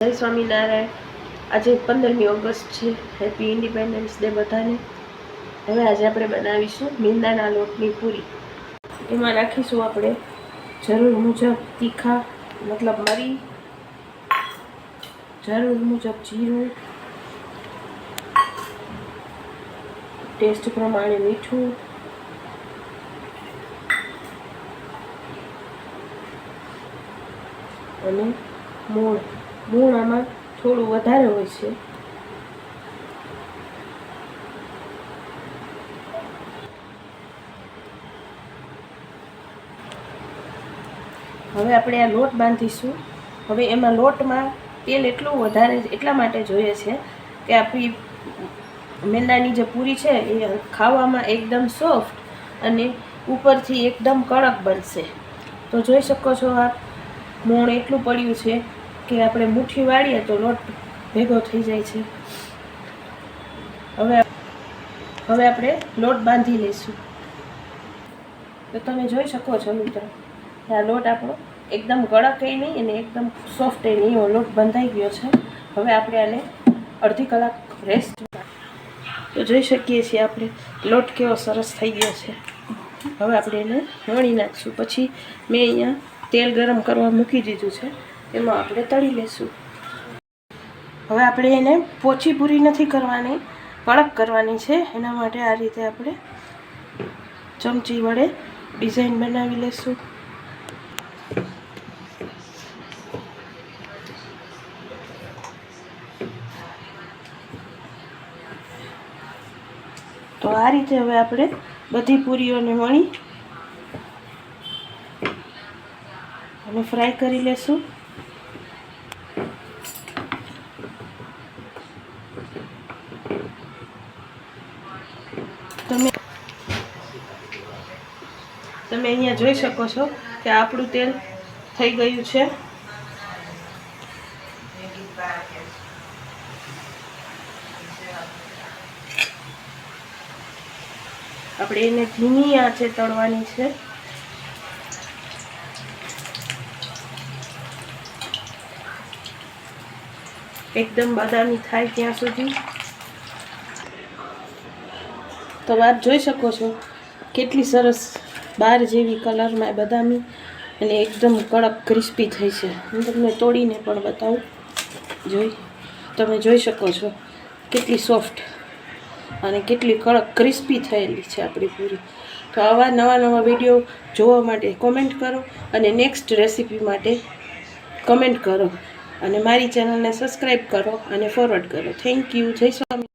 જય સ્વામિનારાયણ। આજે 15મી ઓગસ્ટ છે। હેપી ઇન્ડિપેન્ડન્સ ડે બધાને। હવે આજે આપણે બનાવીશું મેંદાના લોટની પૂરી। એમાં નાખીશું આપણે જરૂર મુજબ તીખા મતલબ મરી, જરૂર મુજબ જીરું, ટેસ્ટ પ્રમાણે મીઠું, અને મૂળ આમાં થોડું વધારે હોય છે। હવે આપણે આ લોટ બાંધીશું। હવે એમાં લોટમાં તેલ એટલા માટે જોઈએ છે કે આપણી મેંદાની જે પૂરી છે એ ખાવામાં એકદમ સોફ્ટ અને ઉપરથી એકદમ કડક બનશે। તો જોઈ શકો છો આપ મોણ એટલું પડ્યું છે કે આપણે મુઠ્ઠી વાળીએ તો લોટ ભેગો થઈ જાય છે। હવે આપણે લોટ બાંધી લઈશું। તો તમે જોઈ શકો છો મિત્રો, આ લોટ આપણો એકદમ કડક નહીં અને એકદમ સોફ્ટ નહીં, એવો લોટ બંધાઈ ગયો છે। હવે આપણે આને અડધી કલાક રેસ્ટ, તો જોઈ શકીએ છીએ આપણે લોટ કેવો સરસ થઈ ગયો છે। હવે આપણે એને વણી નાખીશું। પછી મેં અહીંયા તેલ ગરમ કરવા મૂકી દીધું છે, એમાં આપણે તળી લઈશું। હવે આપણે એને પોચી પૂરી નથી કરવાની, કડક કરવાની છે। એના માટે આ રીતે આપણે ચમચી વડે ડિઝાઇન બનાવી લઈશું। તો આ રીતે હવે આપણે બધી પૂરીઓને વણી અને ફ્રાય કરી લેશું। તમે અહીંયા જોઈ શકો છો કે આપણું તેલ થઈ ગયું છે। આપણે એને ધીમી આંચે તળવાની છે। એકદમ બદામી થાય ત્યાં સુધી। તો આપ જોઈ શકો છો કેટલી સરસ બાર જેવી કલરમાં બદામી અને એકદમ કડક ક્રિસ્પી થઈ છે। હું તમને તોડીને પણ બતાવું। તમે જોઈ શકો છો કેટલી સોફ્ટ અને કેટલી કડક ક્રિસ્પી થયેલી છે આપણી પૂરી। તો આવા નવા વિડીયો જોવા માટે કોમેન્ટ કરો અને નેક્સ્ટ રેસીપી માટે કમેન્ટ કરો અને મારી ચેનલને સબસ્ક્રાઈબ કરો અને ફોરવર્ડ કરો। Thank you. જય સ્વામી।